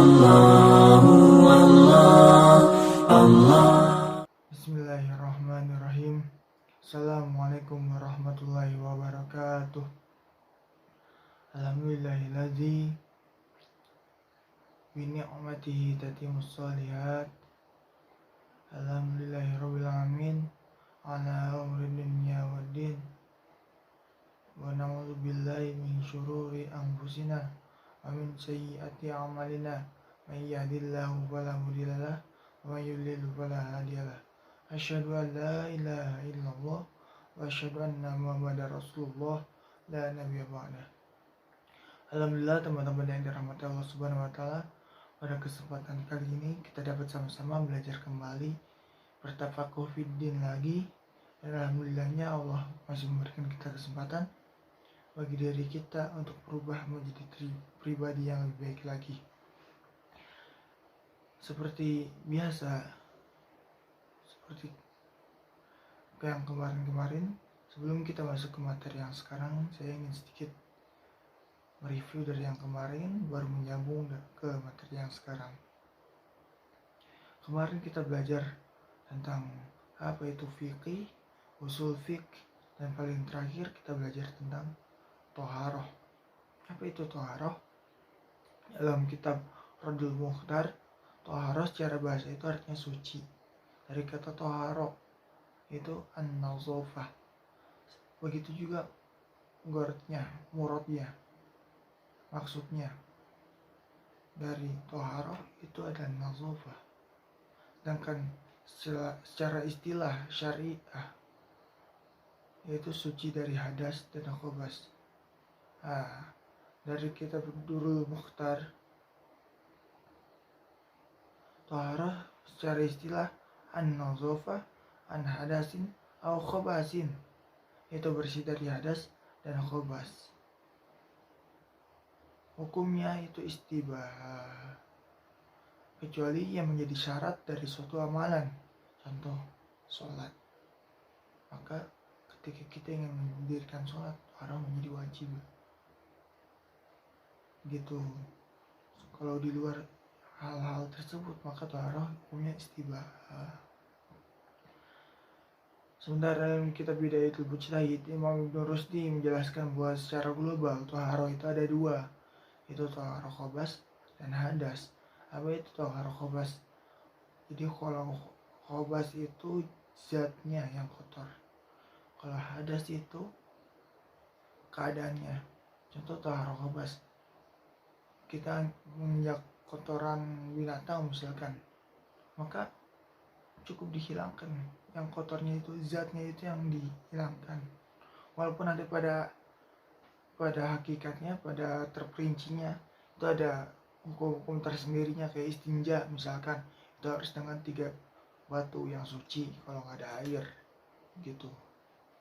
Bismillahirrahmanirrahim. Assalamualaikum warahmatullahi wabarakatuh. Alhamdulillahilladzi bi ni'matihi tatimmus shalihat. Alhamdulillahirabbil alamin ala umuri dunya waddin. Wa na'udzu billahi min syururi anfusina wa min sayyiati a'malina. May yahdihillahu fala mudilla lahu wa may yudlil fala hadiyalah. Asyhadu an la ilaha illallah wa asyhadu anna Muhammadar Rasulullah la nabiyya ba'dah. Alhamdulillah teman-teman yang dirahmati Allah Subhanahu wa taala, pada kesempatan kali ini kita dapat sama-sama belajar kembali bertafakuh fiddin lagi. Dan alhamdulillahnya Allah masih memberikan kita kesempatan bagi diri kita untuk berubah menjadi pribadi yang lebih baik lagi. Seperti biasa, seperti yang kemarin-kemarin, sebelum kita masuk ke materi yang sekarang, saya ingin sedikit mereview dari yang kemarin, baru menyambung ke materi yang sekarang. Kemarin kita belajar tentang apa itu fiqih, usul fiqh, dan paling terakhir kita belajar tentang toharoh. Apa itu toharoh? Dalam kitab Radul Mukhtar, toharoh secara bahasa itu artinya suci. Dari kata toharoh itu an-nazofah. Begitu juga muradnya, maksudnya dari toharoh itu adalah nazofah. Sedangkan secara istilah syariah yaitu suci dari hadas dan khobas. Dari kitab Durul Mukhtar, toharoh secara istilah an-nazofah an hadasin au khobasin, itu bersih dari hadas dan khobas. Hukumnya itu istibah, kecuali yang menjadi syarat dari suatu amalan, contoh sholat. Maka ketika kita ingin mendirikan sholat, orang menjadi wajib gitu. Kalau di luar hal-hal tersebut, maka toharoh hukumnya istibah. Sementara dalam kitab Bidayatul Mujtahid, Imam Ibn Rusdi menjelaskan bahwa secara global toharoh itu ada dua, itu toharoh khobas dan hadas. Apa itu toharoh khobas? Jadi kalau khobas itu zatnya yang kotor, kalau hadas itu keadaannya. Contoh toharoh khobas, kita menginjak kotoran binatang misalkan, maka cukup dihilangkan yang kotornya itu, zatnya itu yang dihilangkan. Walaupun ada pada hakikatnya, pada terperincinya itu ada hukum-hukum tersendirinya, kayak istinja misalkan, itu harus dengan 3 batu yang suci kalau nggak ada air gitu.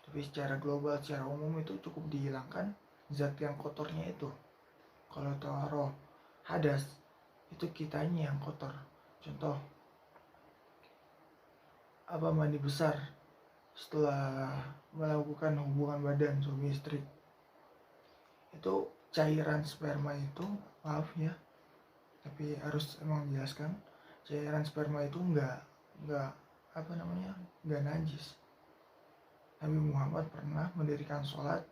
Tapi secara global, secara umum itu cukup dihilangkan zat yang kotornya itu. Kalau toharoh hadas itu kitanya yang kotor. Contoh mandi besar setelah melakukan hubungan badan suami istri, itu cairan sperma itu, maaf ya, tapi harus emang menjelaskan, cairan sperma itu enggak najis. Nabi Muhammad pernah mendirikan sholat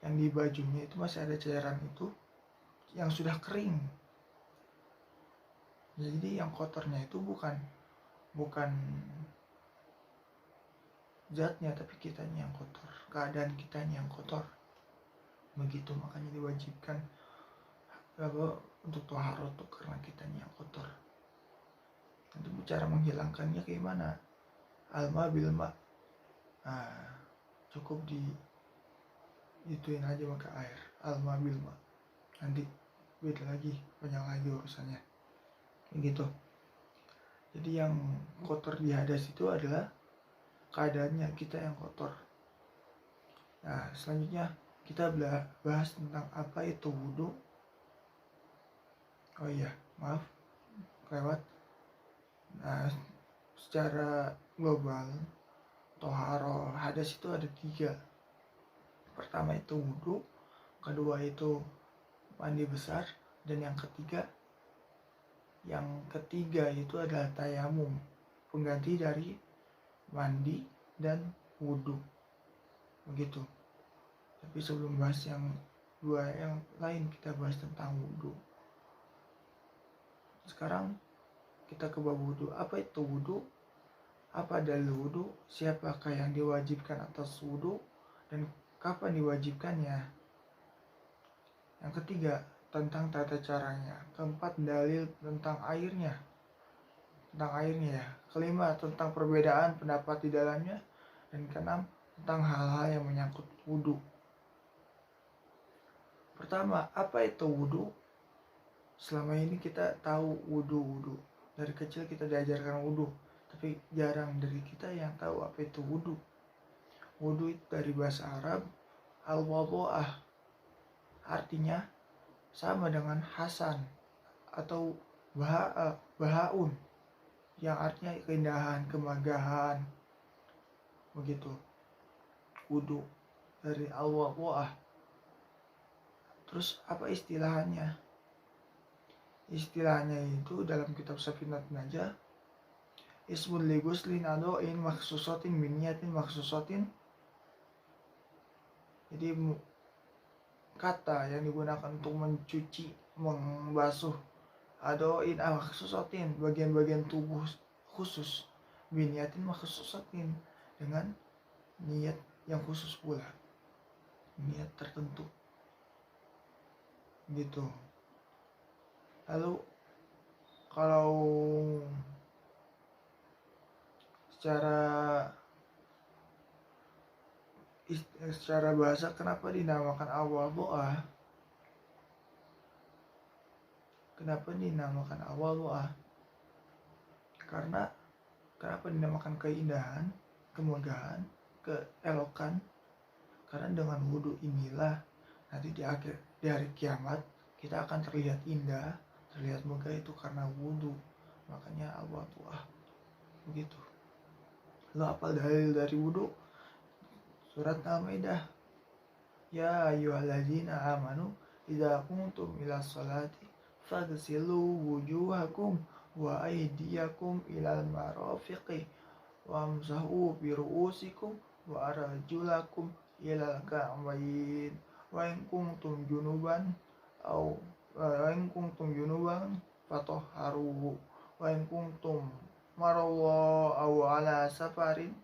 yang di bajunya itu masih ada cairan itu yang sudah kering. Jadi yang kotornya itu bukan zatnya, tapi kitanya yang kotor, keadaan kitanya yang kotor. Begitu, makanya diwajibkan untuk toharoh tuh karena kitanya yang kotor. Untuk cara menghilangkannya kayak mana? Alma bilma, cukup ituin aja pakai air, alma bilma. Nanti beda lagi, banyak lagi urusannya begitu. Jadi yang kotor di hadas itu adalah keadaannya, kita yang kotor. Nah, selanjutnya kita bahas tentang apa itu wudhu. Oh iya, maaf, lewat. Nah, secara global toharoh hadas itu ada 3. Pertama itu wudhu, kedua itu mandi besar, dan yang ketiga Yang ketiga itu adalah tayamum, pengganti dari mandi dan wudhu. Begitu. Tapi sebelum bahas yang dua yang lain, kita bahas tentang wudhu. Sekarang kita ke bab wudhu. Apa itu wudhu? Apa dalil wudhu? Siapakah yang diwajibkan atas wudhu? Dan kapan diwajibkannya? Yang ketiga, tentang tata caranya. Keempat, dalil tentang airnya. Kelima, tentang perbedaan pendapat di dalamnya. Dan keenam, tentang hal-hal yang menyangkut wudhu. Pertama, apa itu wudhu? Selama ini kita tahu wudhu. Dari kecil kita diajarkan wudhu, tapi jarang dari kita yang tahu apa itu wudhu. Wudhu itu dari bahasa Arab al-wadhu'ah, artinya sama dengan hasan atau bahaun, yang artinya keindahan, kemegahan. Begitu. Wudhu dari al-wadhu'ah. Terus apa istilahnya? Istilahnya itu dalam kitab Safinatun Najah, ismul li ghuslin ado'in makhsusatin biniyatin makhsusatin. Jadi kata yang digunakan untuk mencuci, membasuh, ado'in makhsusatin, bagian-bagian tubuh khusus, biniyatin makhsusatin, dengan niat yang khusus pula, niat tertentu. Gitu. Lalu kalau secara bahasa, kenapa dinamakan al-wadhu'ah? Karena kenapa dinamakan keindahan, kemegahan, keelokan? Karena dengan wudhu inilah nanti di hari kiamat kita akan terlihat indah, terlihat megah, itu karena wudhu. Makanya al-wadhu'ah. Begitu. Lo hafal dalil dari wudhu? Surat Al-Maidah. Ya ayyuhalladzina amanu idza qumtum ila sholati faghsilu wujuhakum wa aydiyakum ilal marafiqi wamsahu bi ru'usikum wa arjulakum ilal ka'bayn wa in kuntum junuban fatahharu wa in kuntum maradha aw ala safarin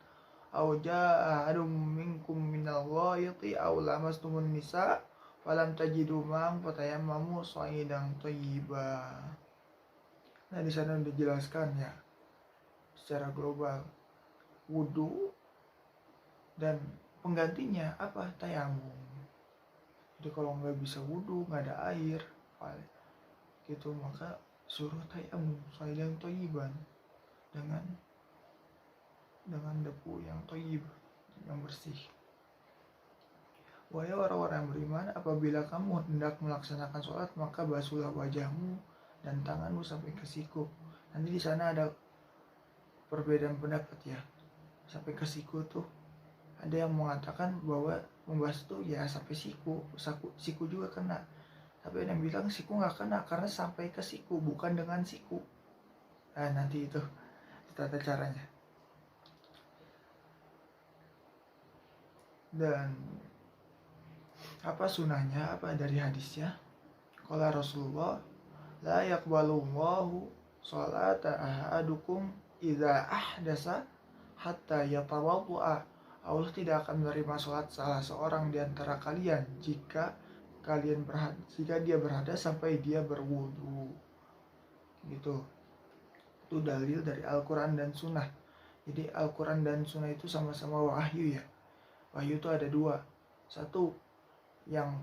aw jaa ahadum minkum minal ghaiti aw lamastumun nisa falam tajidu ma'an fatayammamu sa'idan thayyiba. Nah, di sana udah dijelaskan ya secara global wudhu dan penggantinya apa? Tayamum. Jadi kalau nggak bisa wudhu, nggak ada air gitu, maka suruh tayamum sa'idan thayyiban, dengan debu yang thayyib, yang bersih. Wahai orang-orang yang beriman, apabila kamu hendak melaksanakan sholat, maka basuhlah wajahmu dan tanganmu sampai ke siku. Nanti di sana ada perbedaan pendapat ya, sampai ke siku tuh ada yang mengatakan bahwa membasuh tuh ya sampai siku juga kena. Tapi ada yang bilang siku nggak kena karena sampai ke siku, bukan dengan siku. Nah, nanti itu tata caranya. Dan apa sunahnya, apa dari hadisnya? Qala Rasulullah, la yaqbalullahu sholata ahadukum idza ahdasa hatta yatawaddu'a. Allah tidak akan menerima sholat salah seorang di antara kalian jika dia berhadas sampai dia berwudu. Gitu. Itu dalil dari Al-Quran dan Sunnah. Jadi Al-Quran dan Sunnah itu sama-sama wahyu ya. Wahyu itu ada dua. Satu yang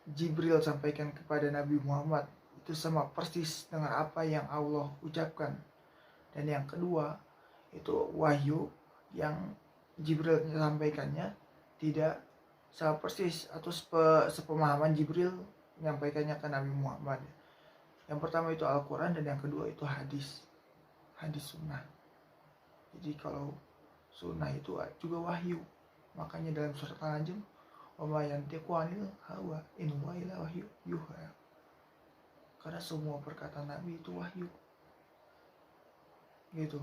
Jibril sampaikan kepada Nabi Muhammad, itu sama persis dengan apa yang Allah ucapkan. Dan yang kedua itu wahyu yang Jibril sampaikannya tidak sama persis atau sepemahaman Jibril menyampaikannya ke Nabi Muhammad. Yang pertama itu Al-Quran dan yang kedua itu hadis sunnah. Jadi kalau sunnah itu juga wahyu. Makanya dalam surat Al-An'am, wa ma yantiqu 'anil hawa in huwa illa wahyu yuha. Karena semua perkataan Nabi itu wahyu, gitu.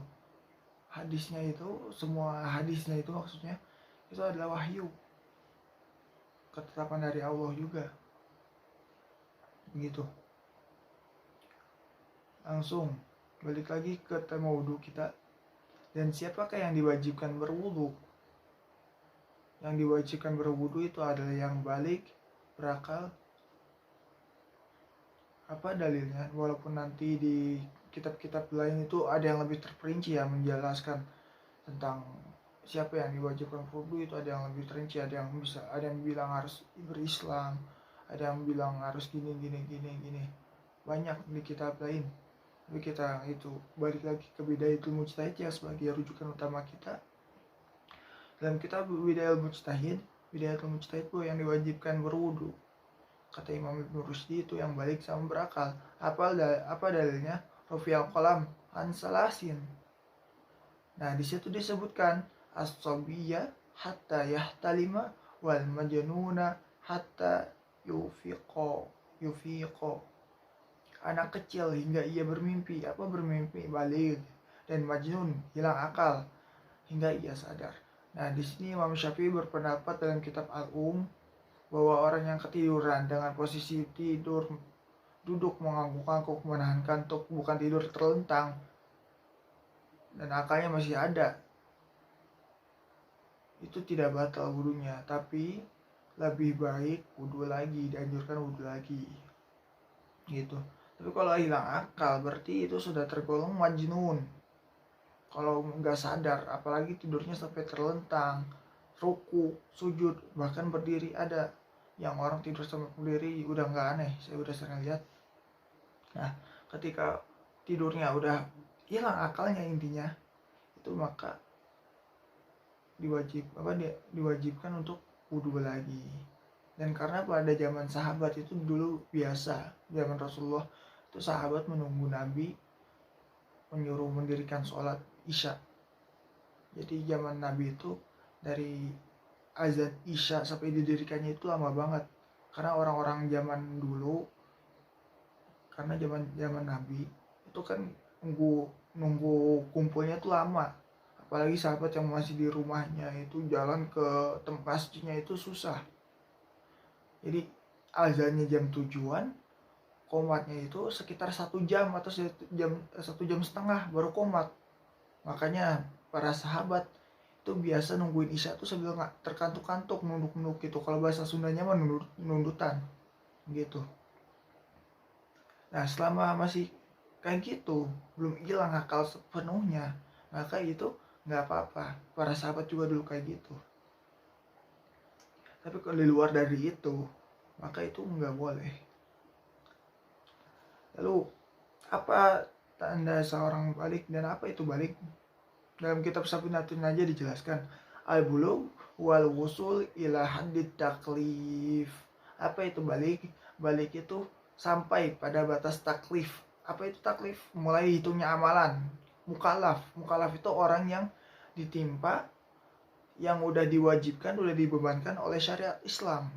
Hadisnya itu, semua hadisnya itu maksudnya itu adalah wahyu, ketetapan dari Allah juga, begitu. Langsung balik lagi ke tema wudhu kita. Dan siapakah yang diwajibkan berwudhu? Yang diwajibkan berwudhu itu adalah yang balik, berakal. Apa dalilnya? Walaupun nanti di kitab-kitab lain itu ada yang lebih terperinci ya menjelaskan tentang siapa yang diwajibkan wudhu, itu ada yang lebih terinci, ada yang bilang harus berislam, ada yang bilang harus gini, banyak di kitab lain. Tapi kita itu balik lagi ke Bidayatul Mujtahid ya sebagai rujukan utama kita. Dalam kitab Bidayatul Mujtahid bahwa yang diwajibkan berwudu, kata Imam Ibn Rushdi, itu yang balik sama berakal. Apa dalilnya? Rafi'al qalam an salasin. Nah, di situ disebutkan as-sabiyya hatta yahtalima wal majnuna hatta yufiqo. Anak kecil hingga ia bermimpi. Apa bermimpi? Baligh. Dan majnun, hilang akal hingga ia sadar. Nah, di sini Imam Syafi'i berpendapat dalam kitab bahwa orang yang ketiduran dengan posisi tidur duduk mengangguk-angguk menahan kantuk, bukan tidur terlentang, dan akalnya masih ada, itu tidak batal wudunya, tapi lebih baik wudu lagi, dianjurkan wudu lagi gitu. Tapi kalau hilang akal berarti itu sudah tergolong majnun. Kalau nggak sadar, apalagi tidurnya sampai terlentang, ruku, sujud, bahkan berdiri. Ada yang orang tidur sampai berdiri udah nggak aneh, saya udah sering lihat. Nah, ketika tidurnya udah hilang akalnya intinya, itu maka diwajibkan untuk wudu lagi. Dan karena pada zaman sahabat itu dulu biasa, zaman Rasulullah itu sahabat menunggu Nabi menyuruh mendirikan sholat Isya. Jadi zaman Nabi itu dari azan Isya sampai didirikannya itu lama banget. Karena orang-orang zaman dulu, karena zaman Nabi itu kan nunggu kumpulnya itu lama. Apalagi sahabat yang masih di rumahnya itu jalan ke tempat masjidnya itu susah. Jadi azannya jam tujuan, qomatnya itu sekitar 1 jam atau 1 jam setengah baru qomat. Makanya para sahabat itu biasa nungguin Isya tuh sambil nggak terkantuk-kantuk, nunduk-nunduk gitu. Kalau bahasa Sundanya mah nundutan gitu. Nah, selama masih kayak gitu, belum hilang akal sepenuhnya, maka itu nggak apa-apa. Para sahabat juga dulu kayak gitu. Tapi kalau di luar dari itu, maka itu nggak boleh. Lalu apa tanda seorang balik dan apa itu balik? Dalam kitab Safinatun aja dijelaskan, al-bulugh wal wusul ila haddit taklif. Apa itu balik? Balik itu sampai pada batas taklif. Apa itu taklif? Mulai hitungnya amalan. Mukallaf itu orang yang ditimpa, yang udah diwajibkan, udah dibebankan oleh syariat Islam.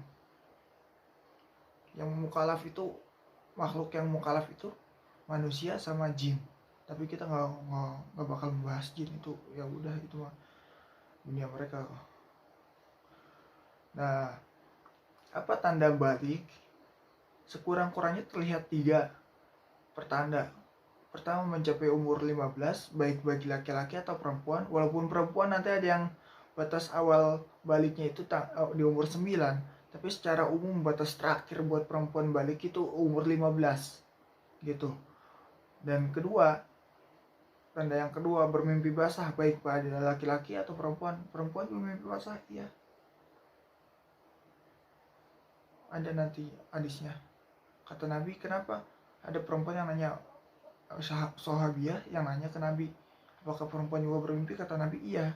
Yang mukallaf itu, makhluk yang mukallaf itu manusia sama jin. Tapi kita nggak bakal membahas jin, itu ya udah, itu mah dunia mereka. Nah, apa tanda balik? Sekurang-kurangnya terlihat 3 pertanda. Pertama, mencapai umur 15, baik bagi laki-laki atau perempuan. Walaupun perempuan nanti ada yang batas awal baliknya itu di umur 9, tapi secara umum batas terakhir buat perempuan balik itu umur 15 gitu. Dan kedua, tanda yang kedua, bermimpi basah, baik pada laki-laki atau perempuan. Perempuan bermimpi basah, iya. Ada nanti hadisnya. Kata Nabi, kenapa ada perempuan yang nanya, sahabiah yang nanya ke Nabi, apakah perempuan juga bermimpi? Kata Nabi, iya.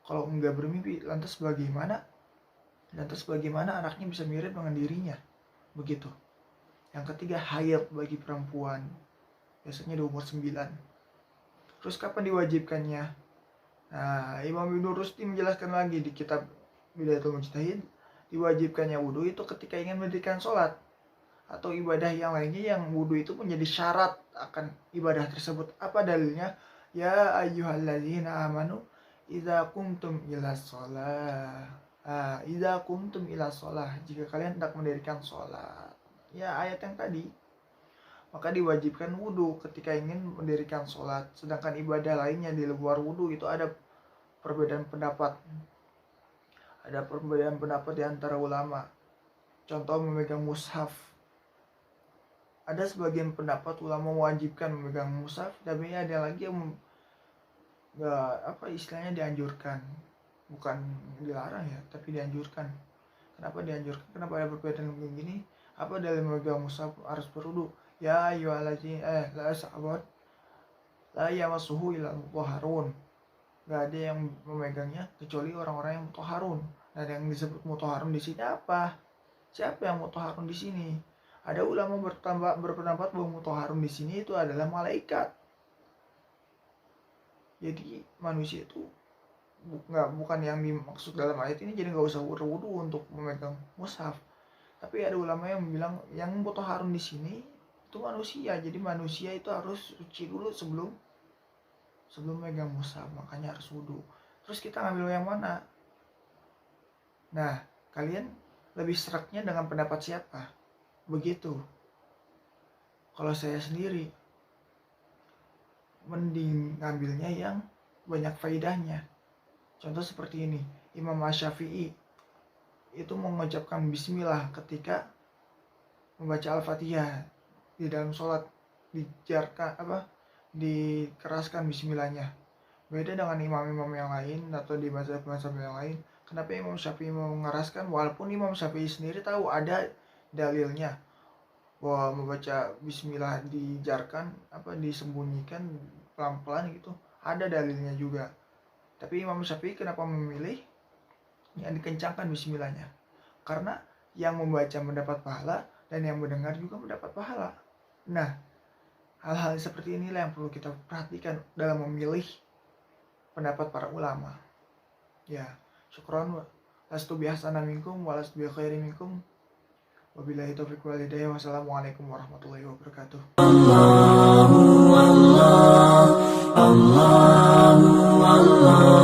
Kalau enggak bermimpi, lantas bagaimana anaknya bisa mirip dengan dirinya? Begitu. Yang ketiga, haid bagi perempuan, biasanya di umur 9. Terus kapan diwajibkannya? Nah, Imam Ibn Rushdi menjelaskan lagi di kitab Bidayatul Mujtahid, diwajibkannya wudu itu ketika ingin mendirikan sholat atau ibadah yang lainnya yang wudu itu menjadi syarat akan ibadah tersebut. Apa dalilnya? Ya ayyuhalladzina amanu idza qumtum ila shalah. Idza qumtum ila shalah, jika kalian hendak mendirikan sholat. Ya, ayat yang tadi. Maka diwajibkan wudhu ketika ingin mendirikan sholat. Sedangkan ibadah lainnya di luar wudhu itu ada perbedaan pendapat. Ada perbedaan pendapat di antara ulama. Contoh memegang mushaf. Ada sebagian pendapat ulama mewajibkan memegang mushaf, tapi ada lagi yang istilahnya dianjurkan. Bukan dilarang ya, tapi dianjurkan. Kenapa dianjurkan? Kenapa ada perbedaan begini? Apa dalam memegang mushaf harus berwudu? Ya ayyuhalladzina la sahabat la yamassuhu illa mutahharun. Gak ada yang memegangnya kecuali orang-orang yang mutahharun. Nah, yang disebut mutahharun di sini apa? Siapa yang mutahharun di sini? Ada ulama berpendapat bahwa mutahharun di sini itu adalah malaikat. Jadi manusia itu bukan yang dimaksud dalam ayat ini, jadi nggak usah wudu untuk memegang mushaf. Tapi ada ulama yang bilang yang mutahharun di sini itu manusia. Jadi manusia itu harus suci dulu sebelum megang mushaf, makanya harus wudu. Terus kita ngambil yang mana? Nah, kalian lebih seraknya dengan pendapat siapa? Begitu. Kalau saya sendiri mending ngambilnya yang banyak faedahnya. Contoh seperti ini, Imam Asy-Syafi'i itu mengucapkan bismillah ketika membaca Al-Fatihah di dalam sholat, dikeraskan bismillahnya. Beda dengan imam-imam yang lain atau di mazhab-mazhab yang lain. Kenapa Imam Syafi'i mengeraskan? Walaupun Imam Syafi'i sendiri tahu ada dalilnya bahwa membaca bismillah disembunyikan pelan-pelan gitu, ada dalilnya juga. Tapi Imam Syafi'i kenapa memilih yang dikencangkan bismillahnya? Karena yang membaca mendapat pahala dan yang mendengar juga mendapat pahala. Nah, hal-hal seperti inilah yang perlu kita perhatikan dalam memilih pendapat para ulama. Ya, syukron. Lastu bihassana minkum walastu bi khairi minkum. Wabillahi taufiq wal hidayah. Wassalamualaikum warahmatullahi wabarakatuh. Allah